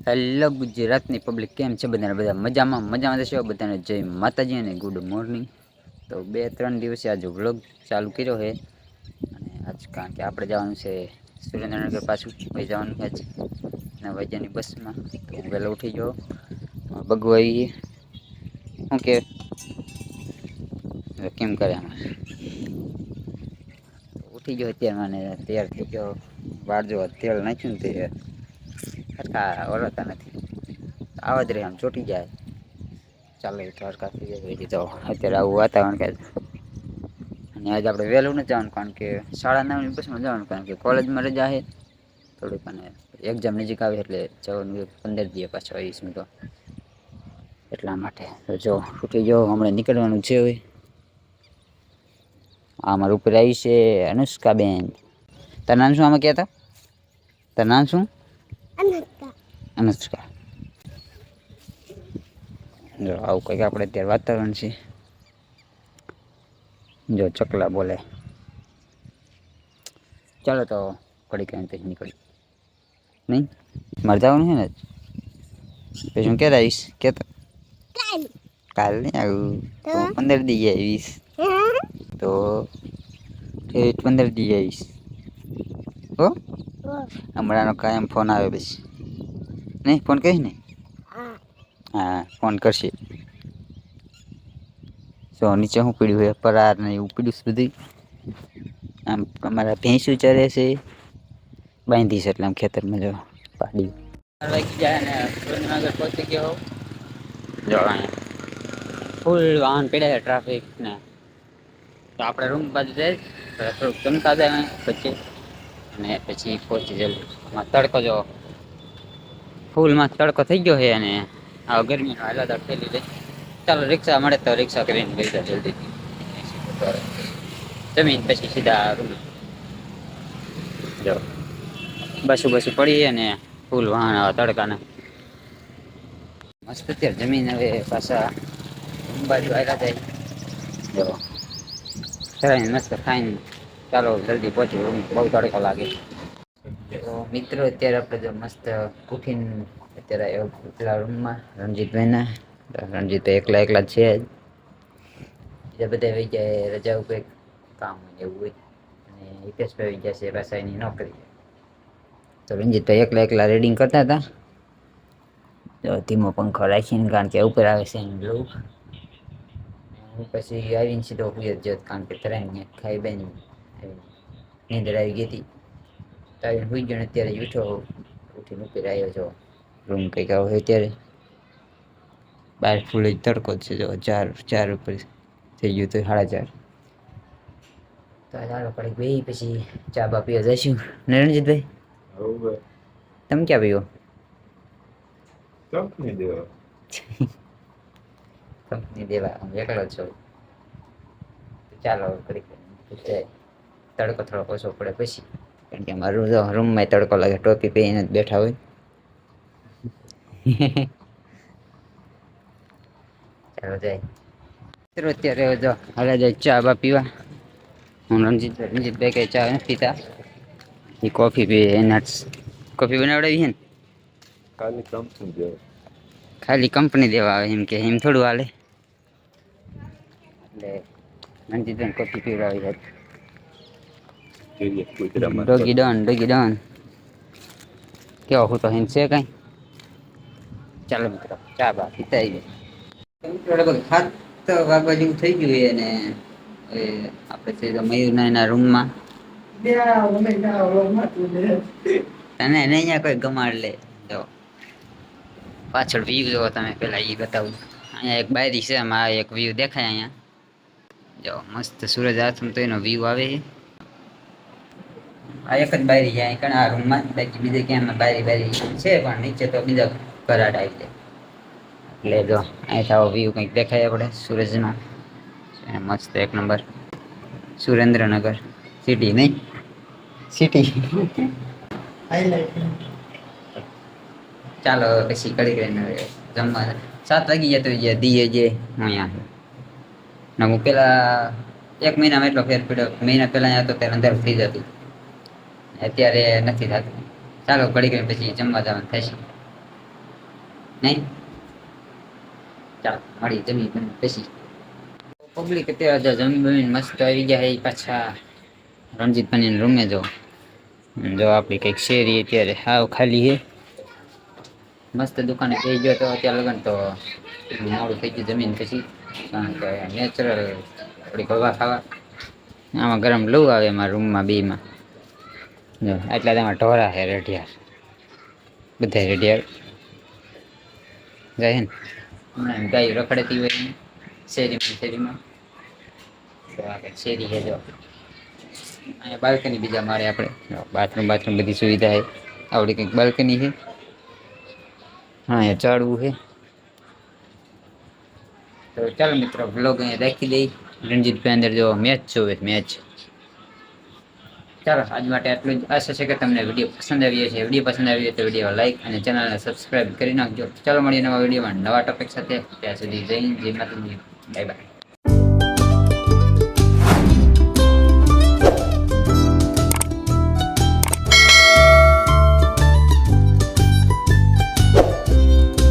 Hello ગુજરાતની public કેમ છે? બધાને બધા મજામાં જશો. બધાને જય માતાજી અને ગુડ મોર્નિંગ. તો 2-3 દિવસે આજે વ્લોગ ચાલુ કર્યો છે. અને આજ કારણ કે આપણે જવાનું છે સુરેન્દ્રનગર પાછું ભાઈ જવાનું છે. 9 વાગ્યાની બસમાં તો હું વહેલો ઉઠી ગયો. બગુ આવી શું કે કેમ કરે ઉઠી ગયો અત્યારે મને તૈયાર થઈ ગયો. વાળ જો તેલ નાખ્યું ને તે સરખા ઓળતા નથી. આવા જ રે આમ ચોટી જાય. ચાલો તો અત્યારે આવું વાતાવરણ કે અને આજે આપણે વહેલું નથી જવાનું કારણ કે 9:30 બસમાં જવાનું કારણ કે કોલેજમાં રજા છે. થોડુંક અને એક્ઝામ નજીક આવે એટલે જવાનું 15 દિવસ પાછા 20 તો એટલા માટે જો ઉઠી ગયો. હમણાં નીકળવાનું છે. હવે અમારા ઉપર આવી છે અનુષ્કાબેન. તારું નામ શું? આમાં કહેતા તારું નામ શું? અનુષ્કા. જો આવું કંઈક આપણે અત્યારે વાતાવરણ છે. જો ચકલા બોલે. ચાલો તો ઘડીક નીકળી નહીં મારે જવાનું છે ને પછી હું ક્યારે આવીશ કહેતો કાલ નહીં આવું તો 15 દી આવીશ તો 15 દી આવીશ હો. હમણાંનો કાયમ ફોન આવે પછી નહીં ફોન કહીશ ને. હા ફોન કરશે. જો નીચે શું પડ્યું છે? પરાર ને એવું પડ્યું છે બધું. આમ અમારા ભેંસું ચરે છે. બાંધી છે એટલે આમ ખેતરમાં જો પાડી જાય ને સુરેન્દ્રનગર પહોંચી ગયો. જો ફૂલ વાહન પડ્યા છે ટ્રાફિક ને. તો આપણે રૂમ બાજુ જઈ થોડુંક જમતા જાય પછી અને પછી પહોંચી જલ્દી તડકો જો ફૂલમાં તડકો થઈ ગયો છે. અને આ ગરમીનો હાલાદા ઠેલી લઈ ચાલો રિક્ષા મળે તો રિક્ષા કરીને લઈ જાય જલ્દી જમીન પછી સીધા રૂમ. જો બસું પડી અને ફૂલ વાહન તડકાના મસ્ત અત્યારે જમીન હવે પાછા બાજુ આવ્યા થાય. જો મસ્ત ખાઈને ચાલો જલ્દી પહોંચી. બહુ તડકો લાગે. તો મિત્રો અત્યારે આપણે જો મસ્ત ઉઠીને અત્યારે પેલા રૂમમાં રણજીતભાઈના રણજીતભાઈ એકલા છે જ. બીજા બધા વઈ ગયા રજા ઉપર કામ એવું હોય. અને હિતેશભાઈ ગયા છે વ્યવસાયની નોકરી. તો રંજીતભાઈ એકલા રીડિંગ કરતા હતા. ધીમો પંખો રાખીને કારણ કે ઉપર આવે છે એનું હું પછી આવીને સીધો હુઈ જ કારણ કે ખાઈ બેન નીંદર આવી ગઈ હતી. તો આવીને હુઈ ગયો. અત્યારે ઉઠો ઉઠીને ઉપર આવ્યો છો રૂમ કંઈક હોય ત્યારે બહાર ફૂલ તડકો જ છે. જો 4 ઉપર થઈ ગયું તો 4:30 તો ચાલો કડીક બેસી પછી ચા બા પીવા જઈશું ને રણજીતભાઈ. તમે ક્યાં પીવો? કંપની દેવા હું એકલો છું. ચાલો ઘડીક તડકો થોડો ઓછો પડે પછી કારણ કે અમારા રૂમમાં તડકો લાગે. ટોપી પહેરીને જ બેઠા હોય. ચાલો જાય અત્યારે જો હાલે જાય ચા બા પીવા. હું રણજીતભાઈ કઈ ચા નથી પીતા. એ કોફી પીએ. એના કોફી બનાવડાવી છે ને ખાલી કંપની દેવા આવે એમ કે એમ થોડું હાલે. એટલે રણજીતભાઈ કોફી પીવડાવી ડોગી ડોન કેવો હું તો હિંદ છે કઈ. ચાલો મિત્રો ચા બા પીતા આવીએ. હાથ વાગવા જેવું થઈ ગયું. અને આપણે મયુરના એના રૂમમાં તને અહીંયા કોઈ ગમાડ લે. જો પાછળ વ્યૂ જોવો તમે. પેલા એ બતાવું. અહીંયા એક બારી છે. એમાં એક વ્યૂ દેખાય. અહીંયા જો મસ્ત સૂરજ આથમ તો એનો વ્યૂ આવે. આ એક જ બારી જાય ઘણા રૂમમાં બાકી બીજે ક્યાં બારી છે પણ નીચે તો બીજા કરાટ આવી જાય. એટલે જો અહીં વ્યૂ કંઈક દેખાય આપણે સૂરજનો મસ્ત એક નંબર. સુરેન્દ્રનગર સિટી નહીં સિટી. ચાલો પછી કડી કરીને જમવા 7 વાગી ગયા તો દીએ જે અહીંયા હું પેલા 1 મહિનામાં એટલો ફેર પડ્યો. મહિના પહેલા અહીંયા તો ત્યારે અંદર થઈ જતું. અત્યારે નથી થતું. ચાલો ઘડી કરીને પછી જમવા જવાનું થશે. નહીં ચાલ મળી જમી પછી પબ્લિક અત્યારે જમી બમીને મસ્ત આવી ગયા એ પાછા રણજીતભાઈ રૂમે જો આપણી કંઈક શેરી અત્યારે હાવ ખાલી છે મસ્ત દુકાને થઈ ગયો તો અત્યારે લગન તો મોડું થઈ ગયું જમીન પછી કારણ કે નેચરલ થોડી હવા ખાવા આમાં ગરમ લઉં આવે એમાં રૂમમાં બેમાં જો એટલા તેમાં ઢોરા છે રેઢિયાર બધા રેઢિયાર જાય ને હમણાં ગાય રખડતી હોય શેરીમાં તો આગળ શેરી છે જો અહીંયા બાલ્કની બીજા મારે આપણે બાથરૂમ બધી સુવિધા છે આવડી કંઈક બાલ્કની છે હા એ ચાળવું છે તો ચાલો મિત્રો બ્લોગ અહીંયા રાખી દઈ રણજીતભાઈ અંદર જો મેચ જોવે મેચ ચાલો આજ માટે આટલું જ આશા છે કે તમને વિડીયો પસંદ આવ્યો છે વિડીયો પસંદ આવ્યો તો વિડીયો લાઈક અને ચેનલને સબસ્ક્રાઈબ કરી નાખજો ચાલો મળીએ નવા વિડીયોમાં નવા ટોપિક સાથે ત્યાં સુધી જય માતાજી બાય બાય